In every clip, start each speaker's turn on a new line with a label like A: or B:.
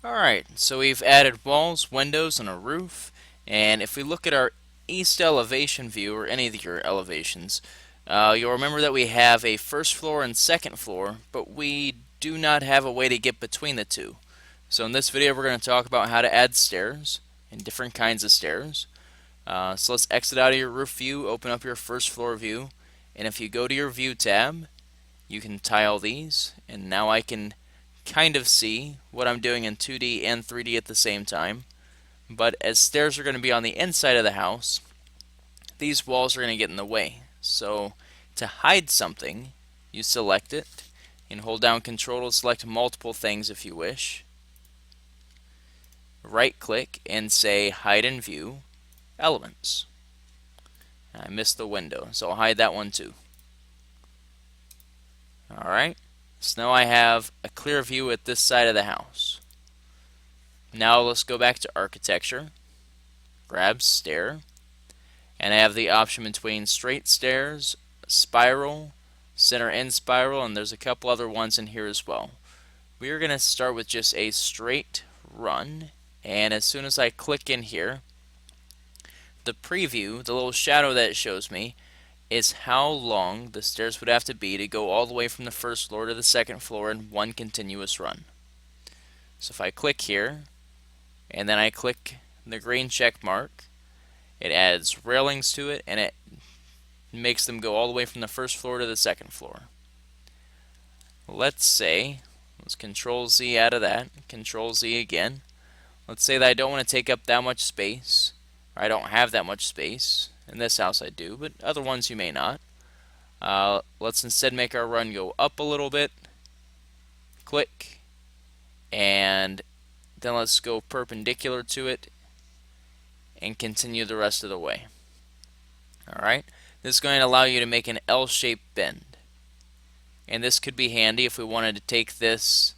A: Alright, so we've added walls, windows, and a roof. And if we look at our east elevation view, or any of your elevations, you'll remember that we have a first floor and second floor, but we do not have a way to get between the two. So in this video, we're going to talk about how to add stairs and different kinds of stairs. So let's exit out of your roof view, open up your first floor view, and if you go to your view tab, you can tile these, and now I can kind of see what I'm doing in 2D and 3D at the same time. But as stairs are going to be on the inside of the house, these walls are going to get in the way. So to hide something, you select it and hold down Control to select multiple things if you wish. Right click and say Hide in View Elements. I missed the window, so I'll hide that one too. Alright, so now I have a clear view at this side of the house. Now let's go back to architecture, grab stair, and I have the option between straight stairs, spiral, center in spiral, and there's a couple other ones in here as well. We are going to start with just a straight run, and as soon as I click in here, the preview, the little shadow that it shows me, is how long the stairs would have to be to go all the way from the first floor to the second floor in one continuous run. So if I click here, and then I click the green check mark, it adds railings to it, and it makes them go all the way from the first floor to the second floor. Let's say, let's Control Z out of that, Control Z again. Let's say that I don't want to take up that much space, or I don't have that much space. In this house I do, but other ones you may not. Let's instead make our run go up a little bit. Click. And then let's go perpendicular to it and continue the rest of the way. Alright, this is going to allow you to make an L-shaped bend. And this could be handy if we wanted to take this,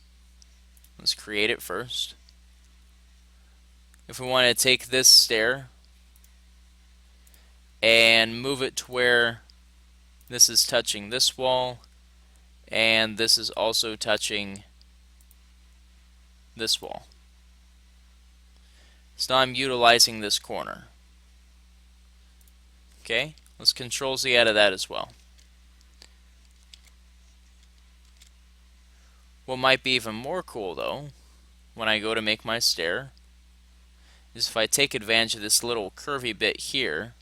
A: let's create it first. If we wanted to take this stair and move it to where this is touching this wall, and this is also touching this wall. So now I'm utilizing this corner. Okay, let's Control Z out of that as well. What might be even more cool though, when I go to make my stair, is if I take advantage of this little curvy bit here,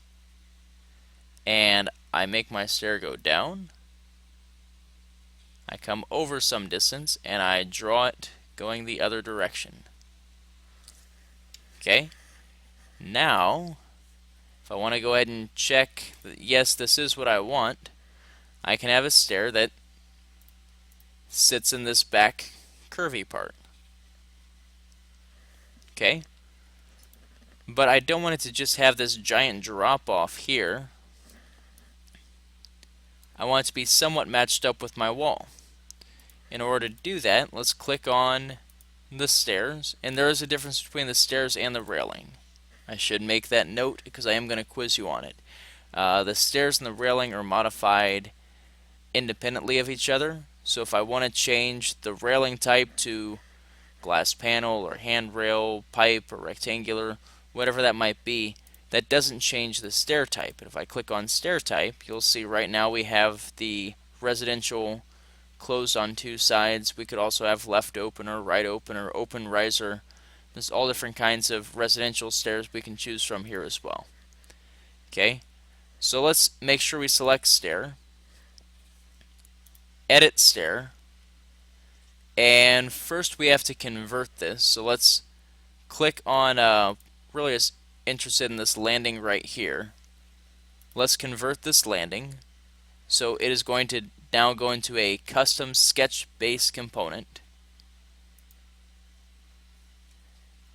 A: and I make my stair go down, I come over some distance, and I draw it going the other direction. Okay, now if I want to go ahead and check that yes, this is what I want, I can have a stair that sits in this back curvy part. Okay, but I don't want it to just have this giant drop off here. I want it to be somewhat matched up with my wall. In order to do that, let's click on the stairs, and there is a difference between the stairs and the railing. I should make that note because I am going to quiz you on it. The stairs and the railing are modified independently of each other, so if I want to change the railing type to glass panel or handrail, pipe, or rectangular, whatever that might be, that doesn't change the stair type. And if I click on stair type, you'll see right now we have the residential closed on two sides. We could also have left open or right open or open riser. There's all different kinds of residential stairs we can choose from here as well. Okay, so let's make sure we select stair, edit stair, and first we have to convert this. So let's click on, really just interested in this landing right here. Let's convert this landing. So it is going to now go into a custom sketch base component.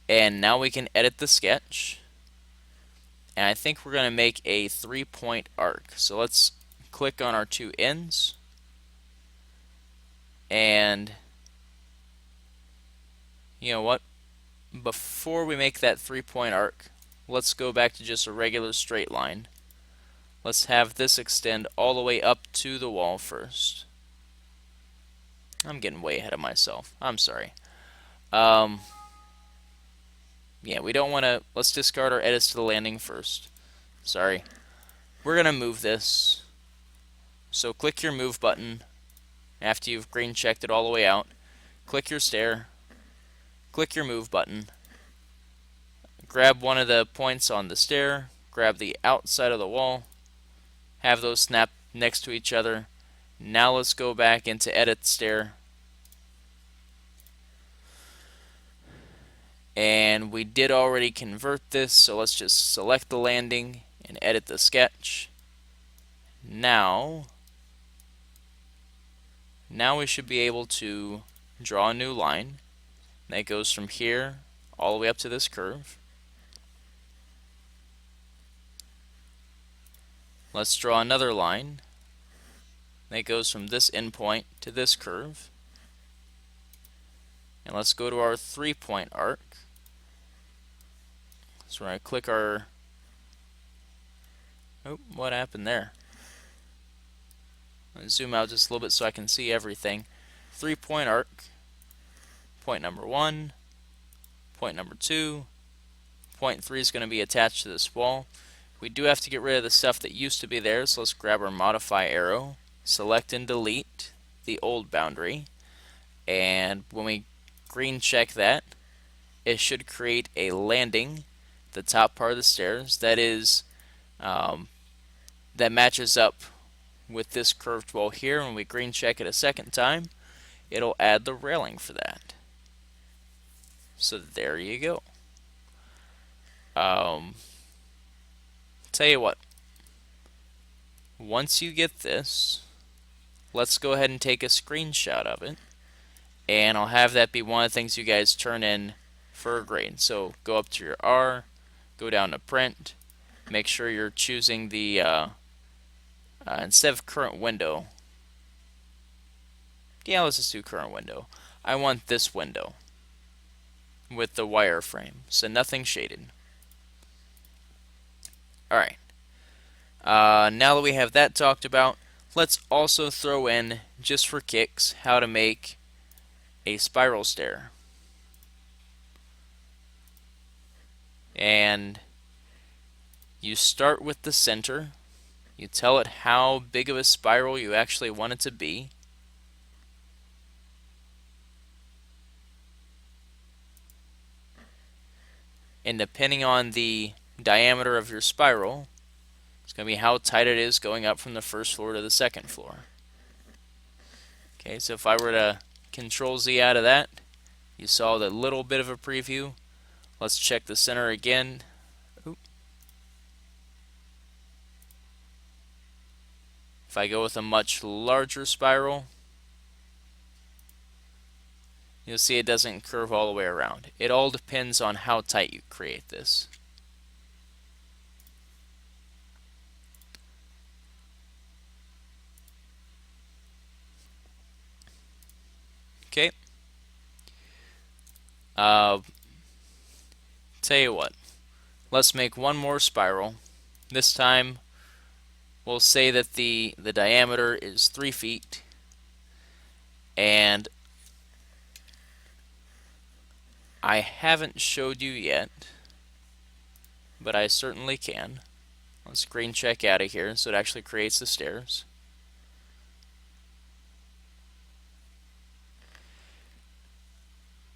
A: And now we can edit the sketch. And I think we're going to make a 3-point arc. So let's click on our two ends. And you know what? Before we make that 3-point arc, let's go back to just a regular straight line. Let's have this extend all the way up to the wall first. I'm getting way ahead of myself. I'm sorry. yeah, we don't want to, let's discard our edits to the landing first. Sorry. We're going to move this. So click your move button after you've green checked it all the way out. Click your stair. Click your move button. Grab one of the points on the stair. Grab the outside of the wall. Have those snap next to each other. Now let's go back into edit stair. And we did already convert this, so let's just select the landing and edit the sketch. Now we should be able to draw a new line that goes from here all the way up to this curve. Let's draw another line that goes from this endpoint to this curve. And let's go to our 3-point arc. So we're going to click our... Oh, what happened there? I'm going to zoom out just a little bit so I can see everything. 3-point arc. Point number 1. Point number 2. Point 3 is going to be attached to this wall. We do have to get rid of the stuff that used to be there, so let's grab our modify arrow, select and delete the old boundary, and when we green check that, it should create a landing, the top part of the stairs, that is that matches up with this curved wall here. When we green check it a second time, it'll add the railing for that. So there you go. Tell you what, once you get this, let's go ahead and take a screenshot of it, and I'll have that be one of the things you guys turn in for a grade. So go up to your R, go down to print, make sure you're choosing the instead of current window, yeah, let's just do current window. I want this window with the wireframe, so nothing shaded. Alright, now that we have that talked about, let's also throw in, just for kicks, how to make a spiral stair. And you start with the center, you tell it how big of a spiral you actually want it to be. And depending on the diameter of your spiral, it's going to be how tight it is going up from the first floor to the second floor. Okay, so if I were to Control Z out of that, you saw the little bit of a preview. Let's check the center again. Oop. If I go with a much larger spiral, you'll see it doesn't curve all the way around. It all depends on how tight you create this. Okay. Tell you what, let's make one more spiral. This time we'll say that the diameter is 3 feet, and I haven't showed you yet, but I certainly can. Let's green check out of here so it actually creates the stairs.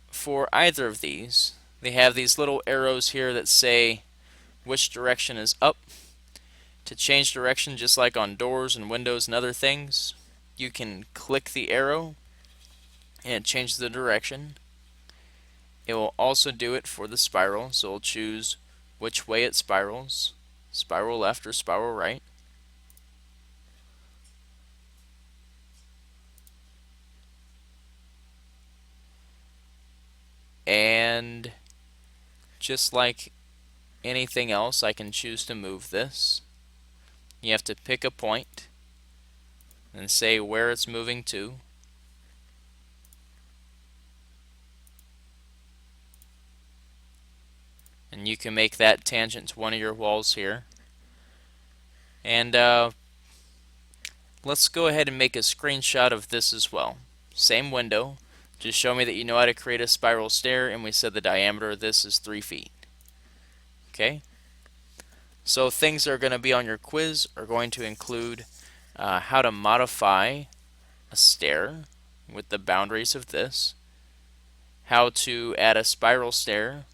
A: For either of these, they have these little arrows here that say which direction is up. To change direction, just like on doors and windows and other things, you can click the arrow and it changes the direction. It will also do it for the spiral, so we'll choose which way it spirals, spiral left or spiral right. And just like anything else, I can choose to move this. You have to pick a point and say where it's moving to. And you can make that tangent to one of your walls here. And let's go ahead and make a screenshot of this as well. Same window. Just show me that you know how to create a spiral stair, and we said the diameter of this is 3 feet. Okay, so things that are going to be on your quiz are going to include how to modify a stair with the boundaries of this, how to add a spiral stair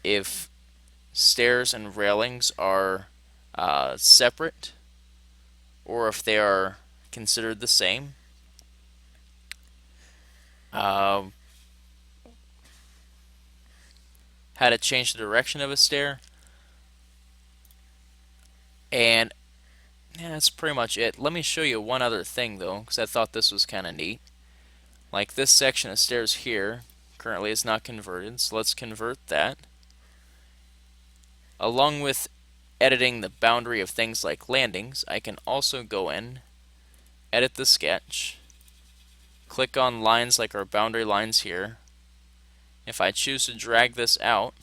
A: if stairs and railings are separate or if they are considered the same, uh, how to change the direction of a stair, and yeah, that's pretty much it. Let me show you one other thing though, because I thought this was kind of neat. Like this section of stairs here currently is not converted, so let's convert that. Along with editing the boundary of things like landings, I can also go in, edit the sketch, click on lines like our boundary lines here. If I choose to drag this out,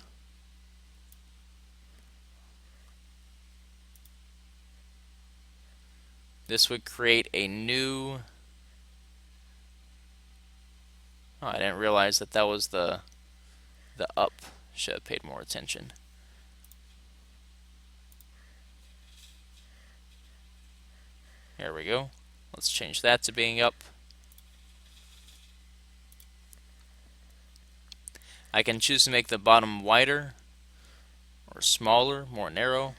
A: this would create a new... Oh, I didn't realize that that was the up. Should have paid more attention. There we go. Let's change that to being up. I can choose to make the bottom wider or smaller, more narrow,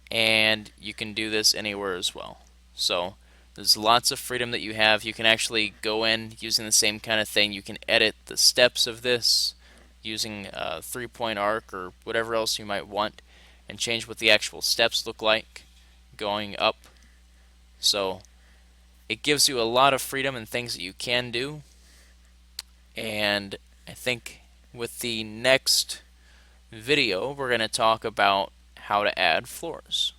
A: and you can do this anywhere as well. So there's lots of freedom that you have. You can actually go in using the same kind of thing. You can edit the steps of this using a 3-point arc or whatever else you might want and change what the actual steps look like going up. So it gives you a lot of freedom and things that you can do. And I think with the next video, we're going to talk about how to add floors.